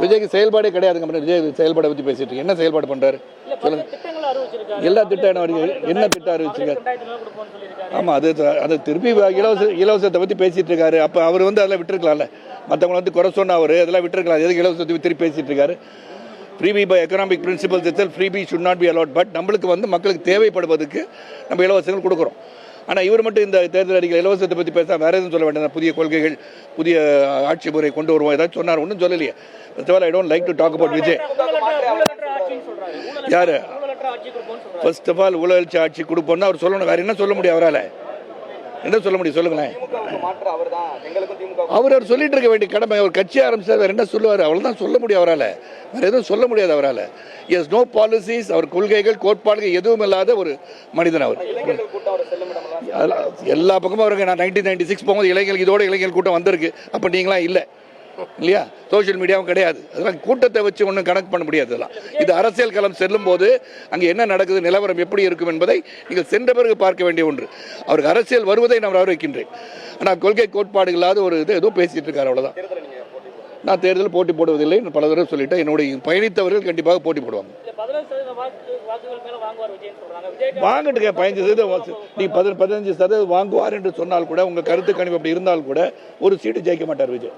விஜய்க்கு செயல்பாடே கிடையாதுங்க. விஜய் செயல்பாடை பற்றி பேசிட்டு இருக்கு. என்ன செயல்பாடு பண்றாரு சொல்லுங்க. எல்லா திட்டம் என்ன திட்டம் அறிவிச்சிருக்காரு? ஆமா, அது திருப்பி இலவசத்தை பத்தி பேசிட்டு இருக்காரு. அப்ப அவர் அதெல்லாம் விட்டுருக்கலாம்ல. மற்றவங்களை குறை சொன்ன அவர் அதெல்லாம் விட்டுருக்கலாம். எதுக்கு இலவசத்தை திருப்பி பேசிட்டு இருக்காரு? Freebie by economic principles itself freebie should not be allowed. But நம்மளுக்கு மக்களுக்கு தேவைப்படுவதற்கு நம்ம இலவசங்கள் கொடுக்குறோம். ஆனால் இவர் மட்டும் இந்த தேர்தல் அறிக்கை இலவசத்தை பற்றி பேச வேற எதுவும் சொல்ல வேண்டாம். புதிய கொள்கைகள், புதிய ஆட்சி முறை கொண்டு வருவோம் ஏதாச்சும் சொன்னார். ஒன்றும் சொல்லலையே. I don't like to talk about Vijay. யாரு ஃபர்ஸ்ட் ஆஃப் ஆல் ஊழல் ஆட்சி கொடுப்போம்னு அவர் சொல்லணும். வேற என்ன சொல்ல முடியும் அவரால்? என்ன சொல்ல முடியும் சொல்லுங்களேன்? அவர் சொல்லிட்டு இருக்க வேண்டிய கடமை. அவர் கட்சி ஆரம்பிச்சார், வேற என்ன சொல்லுவார்? அவ்வளவுதான் சொல்ல முடியும் அவரால். வேற எதுவும் சொல்ல முடியாது அவரால். Yes no policies. அவர் கொள்கைகள், கோட்பாடுகள் எதுவும் இல்லாத ஒரு மனிதன் அவர். எல்லா பக்கமும் அவருக்கு நான் 1996 போகும்போது இளைஞர்கள் கூட்டம் வந்திருக்கு. அப்ப நீங்களாம் இல்லை இல்லையா? சோசியல் மீடியாவும் கிடையாது. அதெல்லாம் கூட்டத்தை வச்சு ஒன்றும் கணக்கு பண்ண முடியாது. இது அரசியல் களம் செல்லும் போது அங்கே என்ன நடக்குது, நிலவரம் எப்படி இருக்கும் என்பதை நீங்கள் சென்ற பிறகு பார்க்க வேண்டிய ஒன்று. அவருக்கு அரசியல் வருவதை நான் வரவேற்கின்றேன். ஆனால் கொள்கை கோட்பாடு இல்லாத ஒரு இது ஏதோ பேசிட்டு இருக்காரு, அவ்வளவுதான். நான் தேர்தலில் போட்டி போடுவதில்லை. பல தடவை சொல்லிட்டேன். என்னுடைய பயணித்தவர்கள் கண்டிப்பாக போட்டி போடுவாங்க. வாங்கிட்டு 15% நீ 15% வாங்குவார் என்று சொன்னால் கூட, உங்க கருத்து கணிப்பு அப்படி இருந்தால் கூட ஒரு சீட்டு ஜெயிக்க மாட்டார் விஜய்.